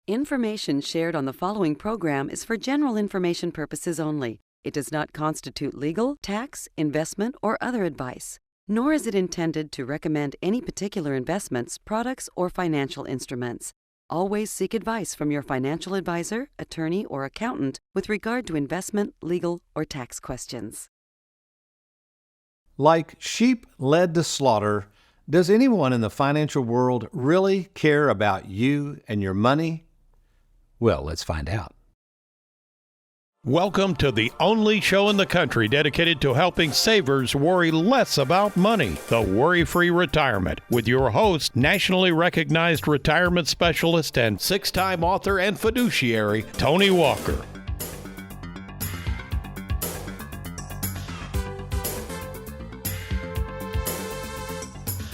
Information shared on the following program is for general information purposes only. It does not constitute legal, tax, investment, or other advice, nor is it intended to recommend any particular investments, products, or financial instruments. Always seek advice from your financial advisor, attorney, or accountant with regard to investment, legal, or tax questions. Like sheep led to slaughter, does anyone in the financial world really care about you and your money? Well, let's find out. Welcome to the only show in the country dedicated to helping savers worry less about money, the WorryFree Retirement, with your host, nationally recognized retirement specialist and six-time author and fiduciary, Tony Walker.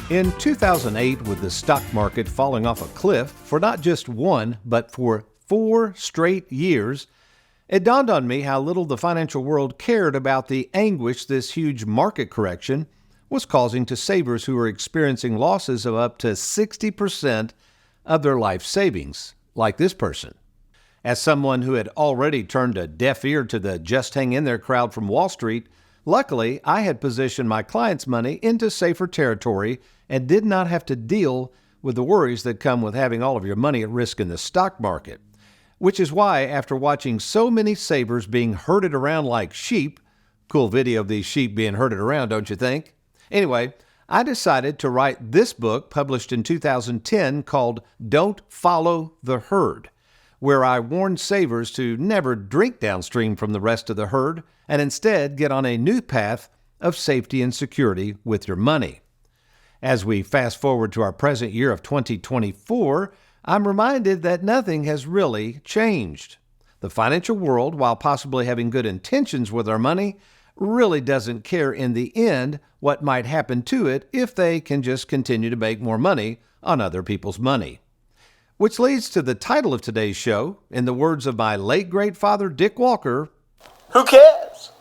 In 2008, with the stock market falling off a cliff for not just one, but for 4 straight years, it dawned on me how little the financial world cared about the anguish this huge market correction was causing to savers who were experiencing losses of up to 60% of their life savings, like this person. As someone who had already turned a deaf ear to the just hang in there crowd from Wall Street, luckily I had positioned my clients' money into safer territory and did not have to deal with the worries that come with having all of your money at risk in the stock market. Which is why, after watching so many savers being herded around like sheep, cool video of these sheep being herded around, don't you think? Anyway, I decided to write this book, published in 2010, called Don't Follow the Herd, where I warned savers to never drink downstream from the rest of the herd and instead get on a new path of safety and security with your money. As we fast forward to our present year of 2024, I'm reminded that nothing has really changed. The financial world, while possibly having good intentions with our money, really doesn't care in the end what might happen to it if they can just continue to make more money on other people's money. Which leads to the title of today's show, in the words of my late great father, Dick Walker, who cares?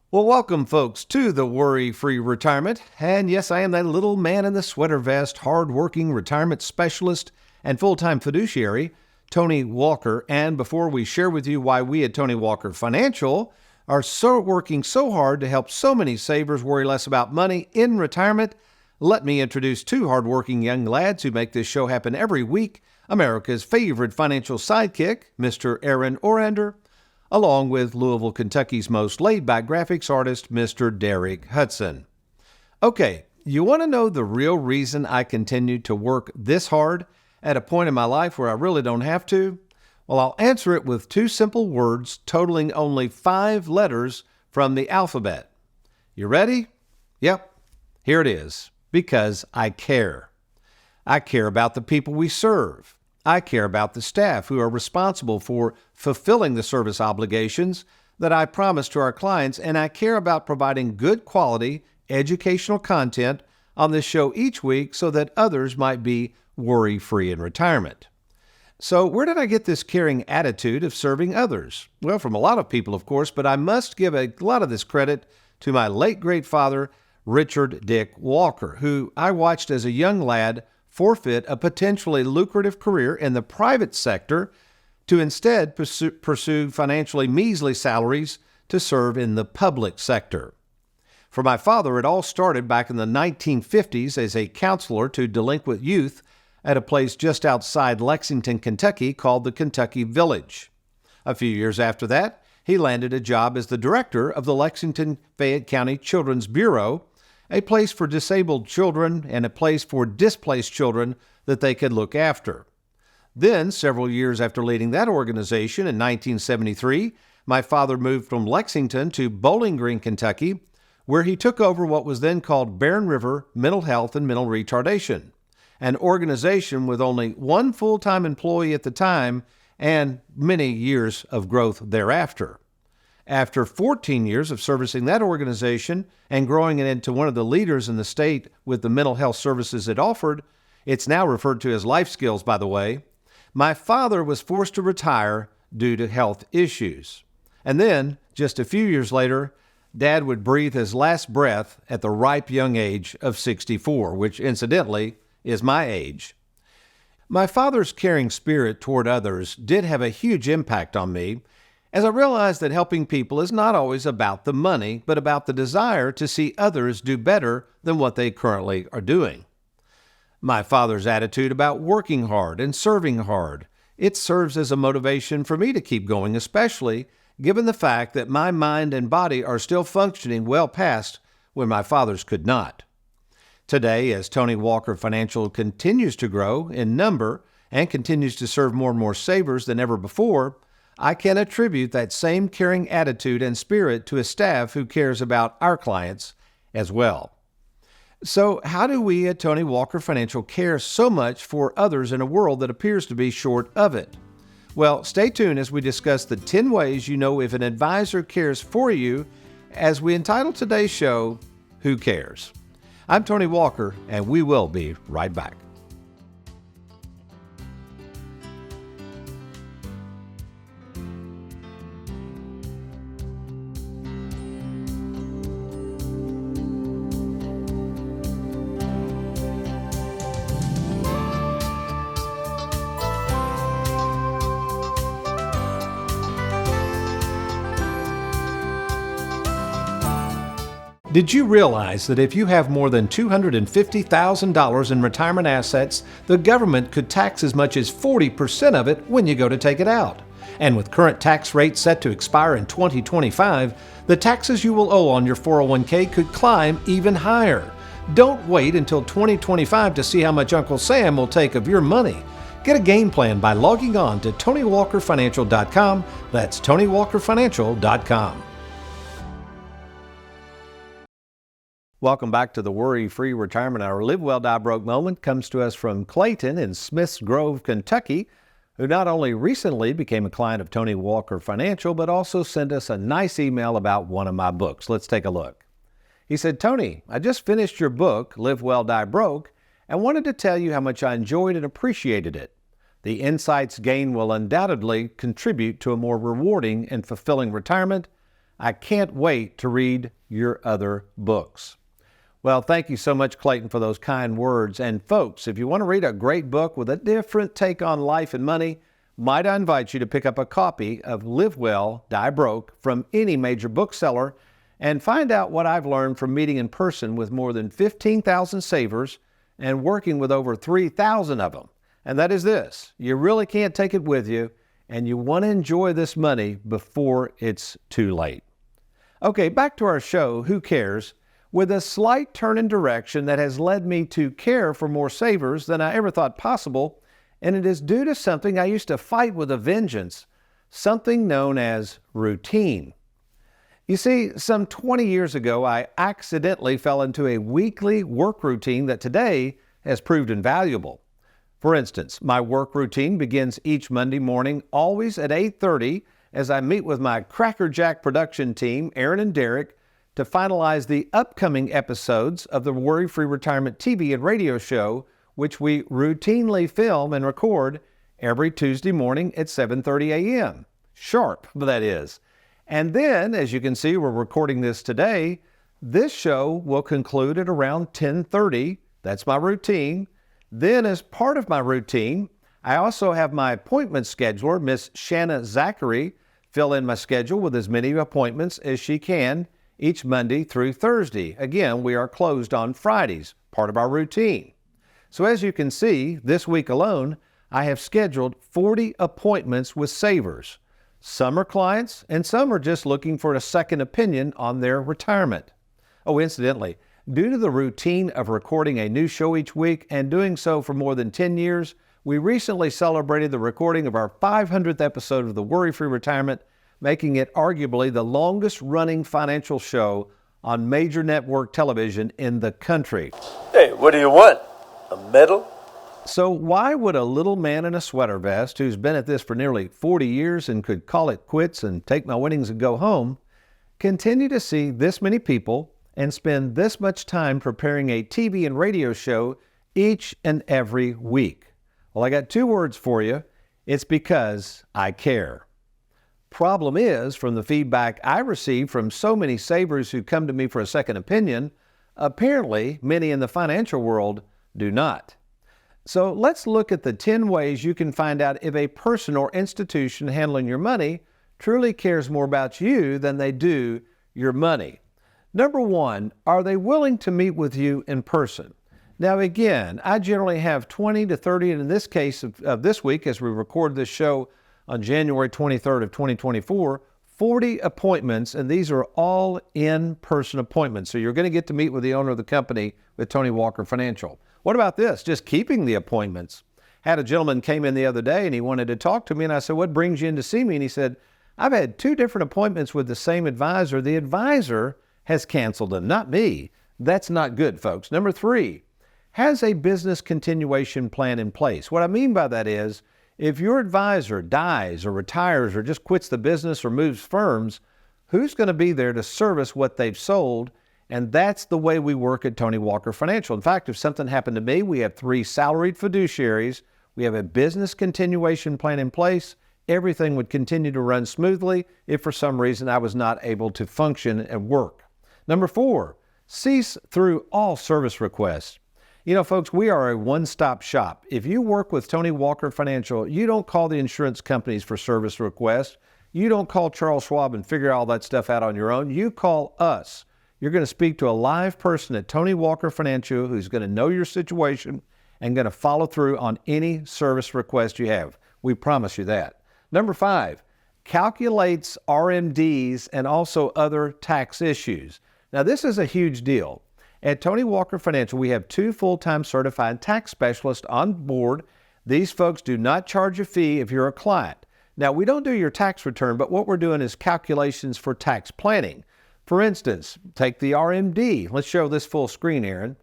Well, welcome, folks, to the Worry-Free Retirement. And yes, I am that little man in the sweater vest, hard-working retirement specialist and full-time fiduciary, Tony Walker. And before we share with you why we at Tony Walker Financial are working so hard to help so many savers worry less about money in retirement, let me introduce 2 hardworking young lads who make this show happen every week, America's favorite financial sidekick, Mr. Aaron Orander, along with Louisville, Kentucky's most laid-back graphics artist, Mr. Derek Hudson. Okay, you want to know the real reason I continue to work this hard at a point in my life where I really don't have to? Well, I'll answer it with 2 simple words totaling only 5 letters from the alphabet. You ready? Yep, here it is. Because I care. I care about the people we serve. I care about the staff who are responsible for fulfilling the service obligations that I promise to our clients, and I care about providing good quality educational content on this show each week so that others might be worry-free in retirement. So where did I get this caring attitude of serving others? Well, from a lot of people, of course, but I must give a lot of this credit to my late great father, Richard Dick Walker, who I watched as a young lad forfeit a potentially lucrative career in the private sector to instead pursue financially measly salaries to serve in the public sector. For my father, it all started back in the 1950s as a counselor to delinquent youth at a place just outside Lexington, Kentucky called the Kentucky Village. A few years after that, he landed a job as the director of the Lexington-Fayette County Children's Bureau, a place for disabled children and a place for displaced children that they could look after. Then, several years after leading that organization in 1973, my father moved from Lexington to Bowling Green, Kentucky, where he took over what was then called Barren River Mental Health and Mental Retardation, an organization with only 1 full-time employee at the time and many years of growth thereafter. After 14 years of servicing that organization and growing it into one of the leaders in the state with the mental health services it offered, it's now referred to as Life Skills, by the way, my father was forced to retire due to health issues. And then, just a few years later, Dad would breathe his last breath at the ripe young age of 64, which incidentally is my age. My father's caring spirit toward others did have a huge impact on me, as I realized that helping people is not always about the money, but about the desire to see others do better than what they currently are doing. My father's attitude about working hard and serving hard, it serves as a motivation for me to keep going, especially given the fact that my mind and body are still functioning well past when my father's could not. Today, as Tony Walker Financial continues to grow in number and continues to serve more and more savers than ever before, I can attribute that same caring attitude and spirit to a staff who cares about our clients as well. So, how do we at Tony Walker Financial care so much for others in a world that appears to be short of it? Well, stay tuned as we discuss the 10 ways you know if an advisor cares for you, as we entitle today's show, Who Cares? I'm Tony Walker, and we will be right back. Did you realize that if you have more than $250,000 in retirement assets, the government could tax as much as 40% of it when you go to take it out? And with current tax rates set to expire in 2025, the taxes you will owe on your 401k could climb even higher. Don't wait until 2025 to see how much Uncle Sam will take of your money. Get a game plan by logging on to TonyWalkerFinancial.com. That's TonyWalkerFinancial.com. Welcome back to the Worry-Free Retirement Hour. Live Well, Die Broke moment comes to us from Clayton in Smiths Grove, Kentucky, who not only recently became a client of Tony Walker Financial, but also sent us a nice email about one of my books. Let's take a look. He said, Tony, I just finished your book, Live Well, Die Broke, and wanted to tell you how much I enjoyed and appreciated it. The insights gained will undoubtedly contribute to a more rewarding and fulfilling retirement. I can't wait to read your other books. Well, thank you so much, Clayton, for those kind words. And folks, if you want to read a great book with a different take on life and money, might I invite you to pick up a copy of Live Well, Die Broke from any major bookseller and find out what I've learned from meeting in person with more than 15,000 savers and working with over 3,000 of them. And that is this: you really can't take it with you, and you want to enjoy this money before it's too late. Okay, back to our show, Who Cares? With a slight turn in direction that has led me to care for more savers than I ever thought possible, and it is due to something I used to fight with a vengeance, something known as routine. You see, some 20 years ago, I accidentally fell into a weekly work routine that today has proved invaluable. For instance, my work routine begins each Monday morning, always at 8:30, as I meet with my Cracker Jack production team, Aaron and Derek, to finalize the upcoming episodes of the Worry-Free Retirement TV and radio show, which we routinely film and record every Tuesday morning at 7:30 a.m. Sharp, that is. And then, as you can see, we're recording this today. This show will conclude at around 10:30. That's my routine. Then, as part of my routine, I also have my appointment scheduler, Miss Shanna Zachary, fill in my schedule with as many appointments as she can each Monday through Thursday. Again, we are closed on Fridays, part of our routine. So as you can see, this week alone, I have scheduled 40 appointments with savers. Some are clients, and some are just looking for a second opinion on their retirement. Oh, incidentally, due to the routine of recording a new show each week and doing so for more than 10 years, we recently celebrated the recording of our 500th episode of the Worry-Free Retirement, making it arguably the longest-running financial show on major network television in the country. Hey, what do you want? A medal? So why would a little man in a sweater vest who's been at this for nearly 40 years and could call it quits and take my winnings and go home continue to see this many people and spend this much time preparing a TV and radio show each and every week? Well, I got two words for you. It's because I care. Problem is, from the feedback I receive from so many savers who come to me for a second opinion, apparently many in the financial world do not. So let's look at the 10 ways you can find out if a person or institution handling your money truly cares more about you than they do your money. Number 1, are they willing to meet with you in person? Now again, I generally have 20 to 30, and in this case of this week, as we record this show on January 23rd of 2024, 40 appointments, and these are all in-person appointments. So you're going to get to meet with the owner of the company with Tony Walker Financial. What about this? Just keeping the appointments. Had a gentleman came in the other day and he wanted to talk to me, and I said, what brings you in to see me? And he said, I've had 2 different appointments with the same advisor. The advisor has canceled them, not me. That's not good, folks. Number 3, has a business continuation plan in place. What I mean by that is, if your advisor dies or retires or just quits the business or moves firms, who's going to be there to service what they've sold? And that's the way we work at Tony Walker Financial. In fact, if something happened to me, we have 3 salaried fiduciaries. We have a business continuation plan in place. Everything would continue to run smoothly if for some reason I was not able to function at work. Number 4, cease through all service requests. You know, folks, we are a one-stop shop. If you work with Tony Walker Financial, you don't call the insurance companies for service requests. You don't call Charles Schwab and figure all that stuff out on your own. You call us. You're going to speak to a live person at Tony Walker Financial who's going to know your situation and going to follow through on any service request you have. We promise you that. Number 5, calculates RMDs and also other tax issues. Now, this is a huge deal. At Tony Walker Financial, we have 2 full-time certified tax specialists on board. These folks do not charge a fee if you're a client. Now, we don't do your tax return, but what we're doing is calculations for tax planning. For instance, take the RMD. Let's show this full screen, Aaron.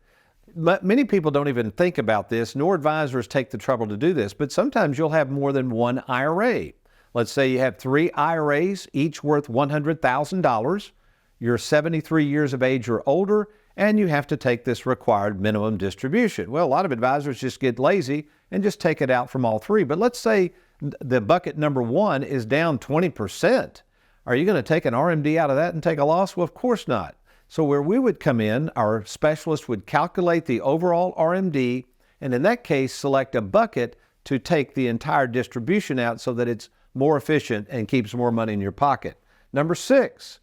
Many people don't even think about this, nor advisors take the trouble to do this, but sometimes you'll have more than one IRA. Let's say you have 3 IRAs, each worth $100,000. You're 73 years of age or older, and you have to take this required minimum distribution. Well, a lot of advisors just get lazy and just take it out from all 3. But let's say the bucket number 1 is down 20%. Are you going to take an RMD out of that and take a loss? Well, of course not. So where we would come in, our specialist would calculate the overall RMD, and in that case, select a bucket to take the entire distribution out so that it's more efficient and keeps more money in your pocket. Number 6,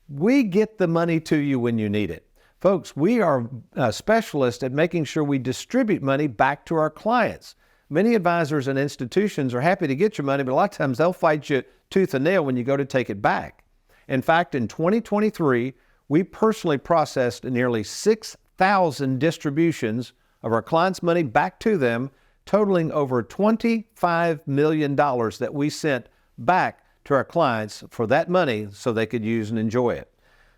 we get the money to you when you need it. Folks, we are specialists at making sure we distribute money back to our clients. Many advisors and institutions are happy to get your money, but a lot of times they'll fight you tooth and nail when you go to take it back. In fact, in 2023, we personally processed nearly 6,000 distributions of our clients' money back to them, totaling over $25 million that we sent back to our clients for that money so they could use and enjoy it.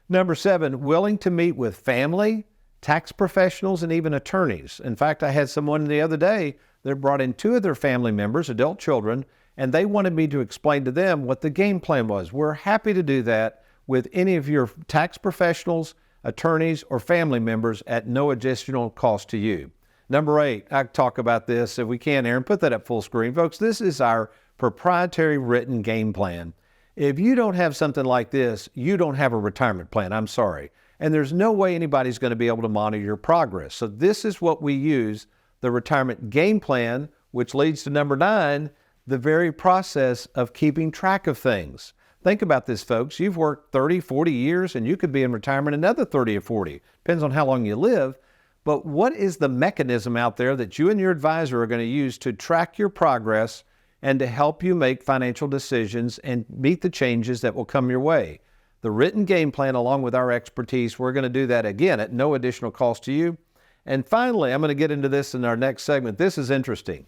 Number 7, willing to meet with family, tax professionals, and even attorneys. In fact, I had someone the other day that brought in 2 of their family members, adult children, and they wanted me to explain to them what the game plan was. We're happy to do that with any of your tax professionals, attorneys, or family members at no additional cost to you. Number 8, I talk about this if we can, Aaron. Put that up full screen. Folks, this is our proprietary written game plan. If you don't have something like this, you don't have a retirement plan. I'm sorry. And there's no way anybody's going to be able to monitor your progress. So this is what we use, the retirement game plan, which leads to number 9, the very process of keeping track of things. Think about this, folks. You've worked 30, 40 years, and you could be in retirement another 30 or 40. Depends on how long you live. But what is the mechanism out there that you and your advisor are going to use to track your progress and to help you make financial decisions and meet the changes that will come your way? The written game plan, along with our expertise, we're going to do that again at no additional cost to you. And finally, I'm going to get into this in our next segment. This is interesting.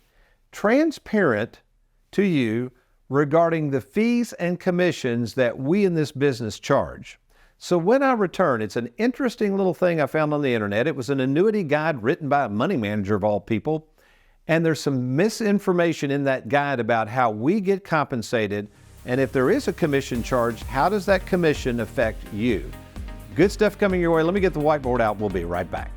Transparent to you regarding the fees and commissions that we in this business charge. So when I return, it's an interesting little thing I found on the internet. It was an annuity guide written by a money manager of all people. And there's some misinformation in that guide about how we get compensated. And if there is a commission charge, how does that commission affect you? Good stuff coming your way. Let me get the whiteboard out. We'll be right back.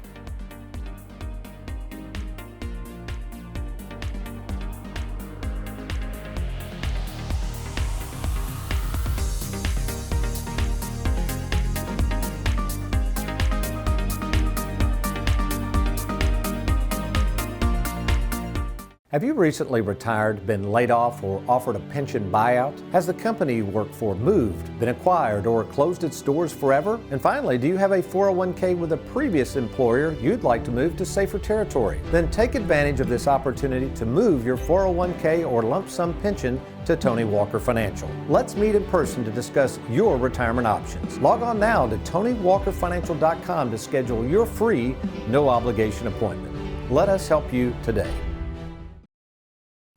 Have you recently retired, been laid off, or offered a pension buyout? Has the company you work for moved, been acquired, or closed its doors forever? And finally, do you have a 401k with a previous employer you'd like to move to safer territory? Then take advantage of this opportunity to move your 401k or lump sum pension to Tony Walker Financial. Let's meet in person to discuss your retirement options. Log on now to TonyWalkerFinancial.com to schedule your free, no obligation appointment. Let us help you today.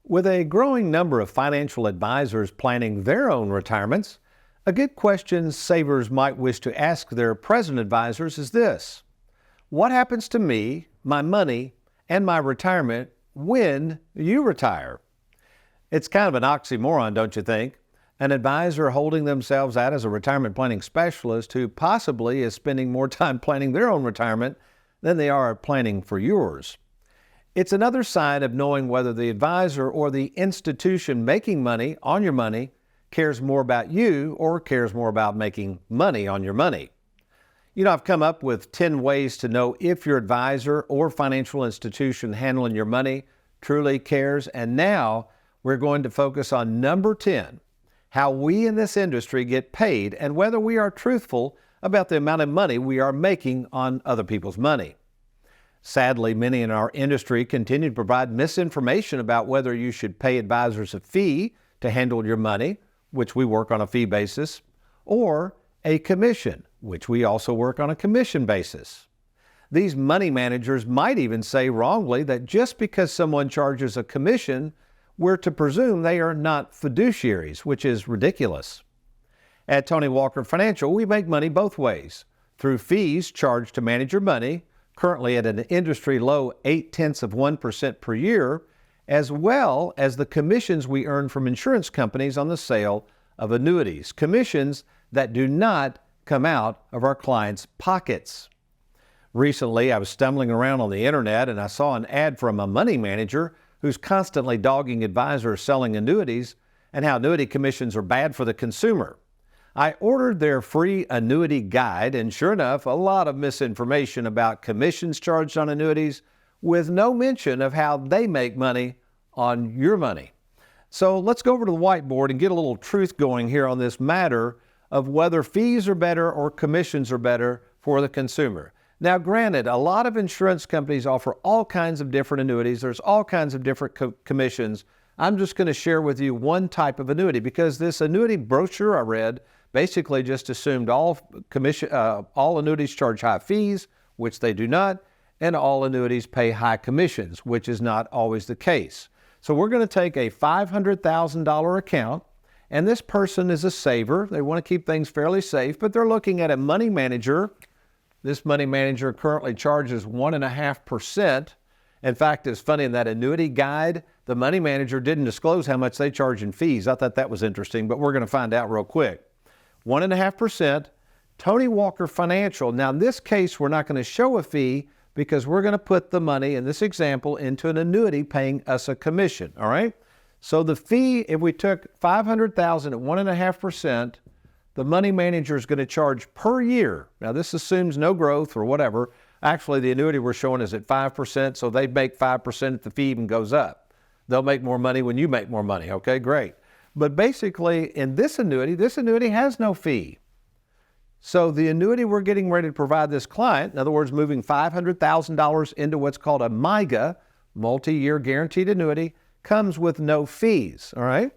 With a growing number of financial advisors planning their own retirements, a good question savers might wish to ask their present advisors is this: what happens to me, my money, and my retirement when you retire? It's kind of an oxymoron, don't you think? An advisor holding themselves out as a retirement planning specialist who possibly is spending more time planning their own retirement than they are planning for yours. It's another sign of knowing whether the advisor or the institution making money on your money cares more about you or cares more about making money on your money. You know, I've come up with 10 ways to know if your advisor or financial institution handling your money truly cares, and now we're going to focus on number 10, how we in this industry get paid and whether we are truthful about the amount of money we are making on other people's money. Sadly, many in our industry continue to provide misinformation about whether you should pay advisors a fee to handle your money, which we work on a fee basis, or a commission, which we also work on a commission basis. These money managers might even say wrongly that just because someone charges a commission, we're to presume they are not fiduciaries, which is ridiculous. At Tony Walker Financial, we make money both ways, through fees charged to manage your money, currently at an industry low 0.8% per year, as well as the commissions we earn from insurance companies on the sale of annuities, commissions that do not come out of our clients' pockets. Recently, I was stumbling around on the internet and I saw an ad from a money manager who's constantly dogging advisors selling annuities and how annuity commissions are bad for the consumer. I ordered their free annuity guide, and sure enough, a lot of misinformation about commissions charged on annuities with no mention of how they make money on your money. So let's go over to the whiteboard and get a little truth going here on this matter of whether fees are better or commissions are better for the consumer. Now, granted, a lot of insurance companies offer all kinds of different annuities. There's all kinds of different commissions. I'm just going to share with you one type of annuity because this annuity brochure I read basically just assumed all annuities charge high fees, which they do not, and all annuities pay high commissions, which is not always the case. So we're going to take a $500,000 account, and this person is a saver. They want to keep things fairly safe, but they're looking at a money manager. This money manager currently charges 1.5%. In fact, it's funny, in that annuity guide, the money manager didn't disclose how much they charge in fees. I thought that was interesting, but we're going to find out real quick. 1.5%, Tony Walker Financial. Now, in this case, we're not going to show a fee because we're going to put the money, in this example, into an annuity paying us a commission, all right? So the fee, if we took $500,000 at 1.5%, the money manager is going to charge per year. Now, this assumes no growth or whatever. Actually, the annuity we're showing is at 5%, so they make 5% if the fee even goes up. They'll make more money when you make more money. Okay, great. But basically, in this annuity has no fee. So the annuity we're getting ready to provide this client, in other words, moving $500,000 into what's called a MYGA, multi-year guaranteed annuity, comes with no fees, all right?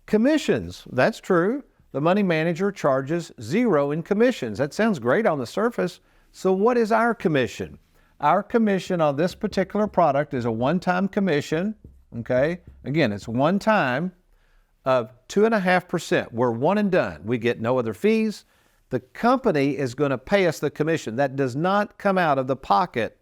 Commissions, that's true. The money manager charges 0 in commissions. That sounds great on the surface. So what is our commission? Our commission on this particular product is a one-time commission, okay? Again, it's one time of 2.5%. We're one and done. We get no other fees. The company is going to pay us the commission. That does not come out of the pocket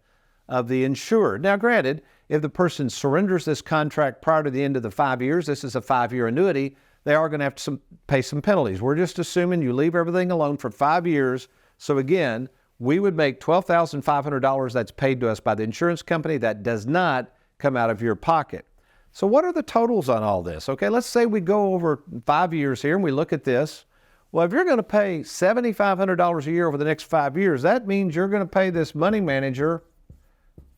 of the insured. Now, granted, if the person surrenders this contract prior to the end of the 5 years, this is a 5-year annuity, they are going to have to pay some penalties. We're just assuming you leave everything alone for 5 years. So again, we would make $12,500 that's paid to us by the insurance company. That does not come out of your pocket. So what are the totals on all this? Okay, let's say we go over 5 years here and we look at this. Well, if you're going to pay $7,500 a year over the next 5 years, that means you're going to pay this money manager,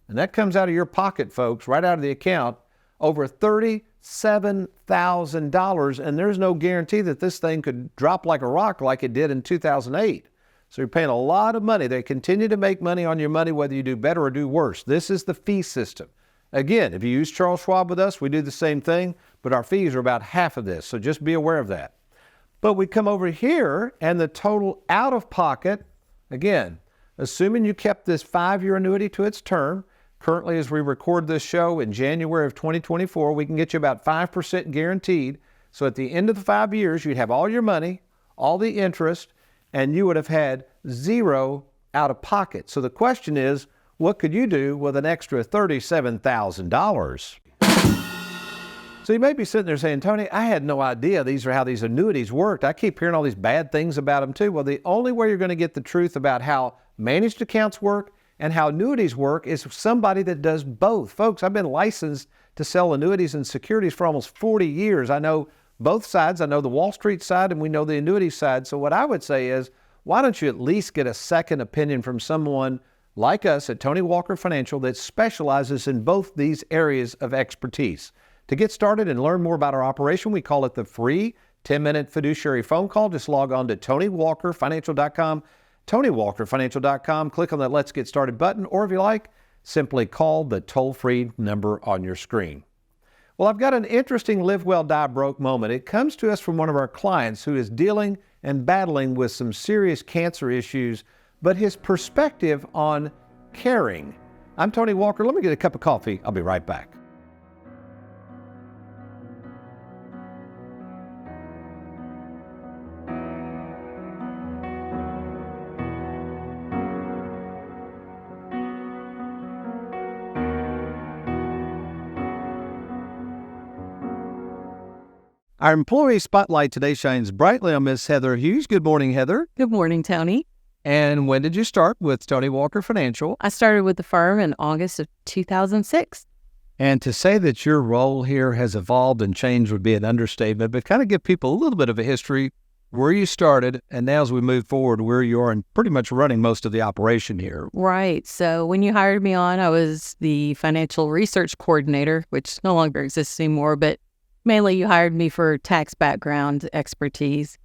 and that comes out of your pocket, folks, right out of the account, over $37,000, and there's no guarantee that this thing could drop like a rock like it did in 2008. So you're paying a lot of money. They continue to make money on your money whether you do better or do worse. This is the fee system. Again, if you use Charles Schwab with us, we do the same thing, but our fees are about half of this, so just be aware of that. But we come over here, and the total out of pocket, again, assuming you kept this 5-year annuity to its term, currently as we record this show in January of 2024, we can get you about 5% guaranteed. So at the end of the 5 years, you'd have all your money, all the interest, and you would have had zero out of pocket. So the question is, what could you do with an extra $37,000? So you may be sitting there saying, Tony, I had no idea these are how these annuities worked. I keep hearing all these bad things about them too. Well, the only way you're going to get the truth about how managed accounts work and how annuities work is somebody that does both. Folks, I've been licensed to sell annuities and securities for almost 40 years. I know both sides. I know the Wall Street side and we know the annuity side. So what I would say is, why don't you at least get a second opinion from someone like us at Tony Walker Financial that specializes in both these areas of expertise? To get started and learn more about our operation, we call it the free 10-minute fiduciary phone call. Just log on to TonyWalkerFinancial.com, TonyWalkerFinancial.com, click on that Let's Get Started button, or if you like, simply call the toll-free number on your screen. Well, I've got an interesting live well, die broke moment. It comes to us from one of our clients who is dealing and battling with some serious cancer issues, but his perspective on caring. I'm Tony Walker. Let me get a cup of coffee. I'll be right back. Our employee spotlight today shines brightly on Miss Heather Hughes. Good morning, Heather. Good morning, Tony. And when did you start with Tony Walker Financial? I started with the firm in August of 2006. And to say that your role here has evolved and changed would be an understatement, but kind of give people a little bit of a history where you started and now as we move forward where you are and pretty much running most of the operation here. Right. So when you hired me on, I was the financial research coordinator, which no longer exists anymore, but mainly you hired me for tax background expertise.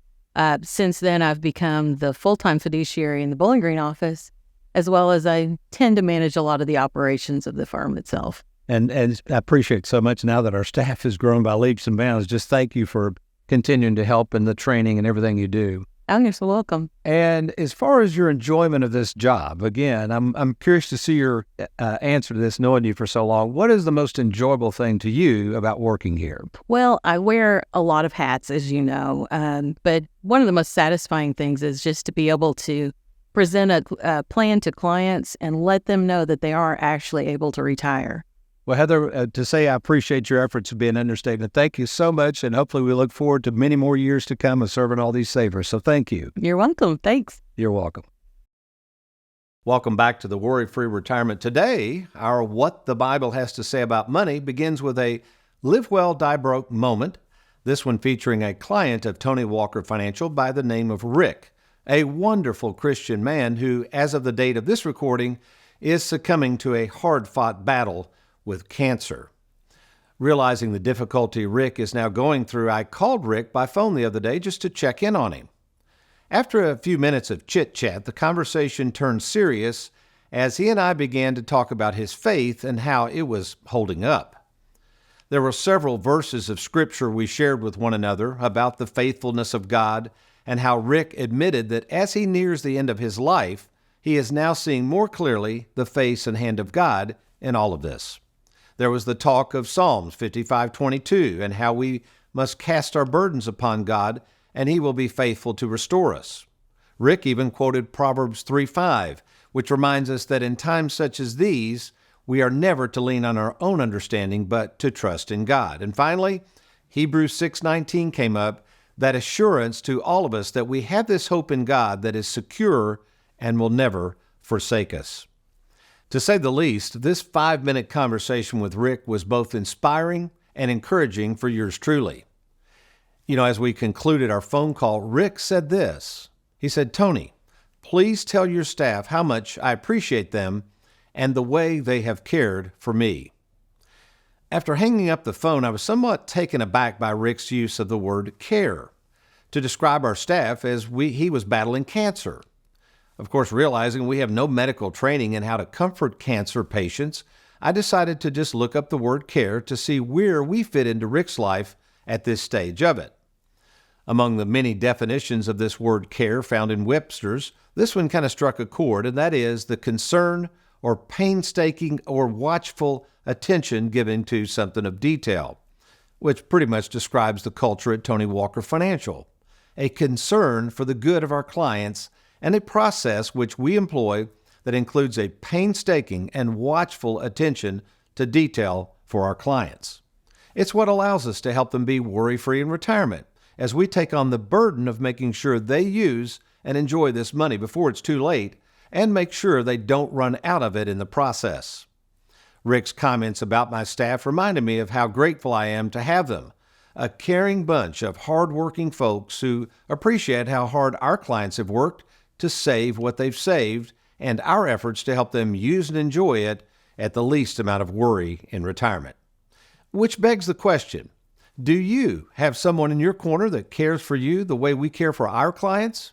Since then, I've become the full-time fiduciary in the Bowling Green office, as well as I tend to manage a lot of the operations of the firm itself. And I appreciate so much now that our staff has grown by leaps and bounds. Just thank you for continuing to help in the training and everything you do. Oh, you're so welcome. And as far as your enjoyment of this job, again, I'm curious to see your answer to this, knowing you for so long. What is the most enjoyable thing to you about working here? Well, I wear a lot of hats, as you know, but one of the most satisfying things is just to be able to present a plan to clients and let them know that they are actually able to retire. Well, Heather, to say I appreciate your efforts would be an understatement. Thank you so much, and hopefully we look forward to many more years to come of serving all these savers. So thank you. You're welcome. Thanks. You're welcome. Welcome back to the Worry-Free Retirement. Today, our What the Bible Has to Say About Money begins with a Live Well, Die Broke moment, this one featuring a client of Tony Walker Financial by the name of Rick, a wonderful Christian man who, as of the date of this recording, is succumbing to a hard-fought battle with cancer. Realizing the difficulty Rick is now going through, I called Rick by phone the other day just to check in on him. After a few minutes of chit-chat, the conversation turned serious as he and I began to talk about his faith and how it was holding up. There were several verses of Scripture we shared with one another about the faithfulness of God and how Rick admitted that as he nears the end of his life, he is now seeing more clearly the face and hand of God in all of this. There was the talk of Psalms 55:22 and how we must cast our burdens upon God and He will be faithful to restore us. Rick even quoted Proverbs 3:5, which reminds us that in times such as these, we are never to lean on our own understanding, but to trust in God. And finally, Hebrews 6:19 came up, that assurance to all of us that we have this hope in God that is secure and will never forsake us. To say the least, this 5-minute conversation with Rick was both inspiring and encouraging for yours truly. As we concluded our phone call, Rick said this. He said, Tony, please tell your staff how much I appreciate them and the way they have cared for me. After hanging up the phone, I was somewhat taken aback by Rick's use of the word care to describe our staff as he was battling cancer. Of course, realizing we have no medical training in how to comfort cancer patients, I decided to just look up the word care to see where we fit into Rick's life at this stage of it. Among the many definitions of this word care found in Webster's, this one kind of struck a chord, and that is the concern or painstaking or watchful attention given to something of detail, which pretty much describes the culture at Tony Walker Financial. A concern for the good of our clients and a process which we employ that includes a painstaking and watchful attention to detail for our clients. It's what allows us to help them be worry-free in retirement, as we take on the burden of making sure they use and enjoy this money before it's too late, and make sure they don't run out of it in the process. Rick's comments about my staff reminded me of how grateful I am to have them, a caring bunch of hardworking folks who appreciate how hard our clients have worked to save what they've saved and our efforts to help them use and enjoy it at the least amount of worry in retirement. Which begs the question, do you have someone in your corner that cares for you the way we care for our clients?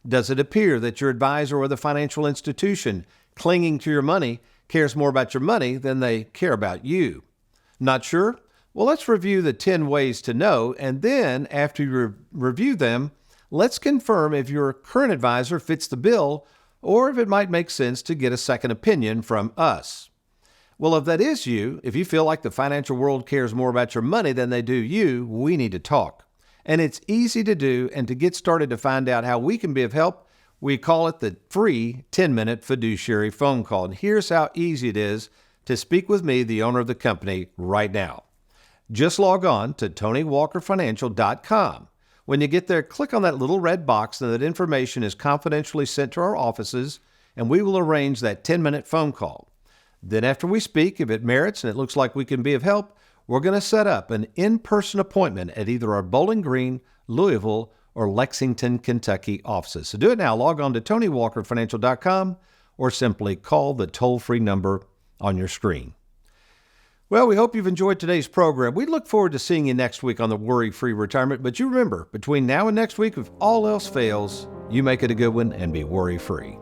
Does it appear that your advisor or the financial institution clinging to your money cares more about your money than they care about you? Not sure? Well, let's review the 10 ways to know, and then after you review them, let's confirm if your current advisor fits the bill or if it might make sense to get a second opinion from us. Well, if that is you, if you feel like the financial world cares more about your money than they do you, we need to talk. And it's easy to do, and to get started to find out how we can be of help, we call it the free 10-minute fiduciary phone call. And here's how easy it is to speak with me, the owner of the company, right now. Just log on to TonyWalkerFinancial.com. When you get there, click on that little red box, and that information is confidentially sent to our offices, and we will arrange that 10-minute phone call. Then after we speak, if it merits and it looks like we can be of help, we're going to set up an in-person appointment at either our Bowling Green, Louisville, or Lexington, Kentucky offices. So do it now. Log on to TonyWalkerFinancial.com or simply call the toll-free number on your screen. Well, we hope you've enjoyed today's program. We look forward to seeing you next week on the Worry-Free Retirement. But you remember, between now and next week, if all else fails, you make it a good one and be worry-free.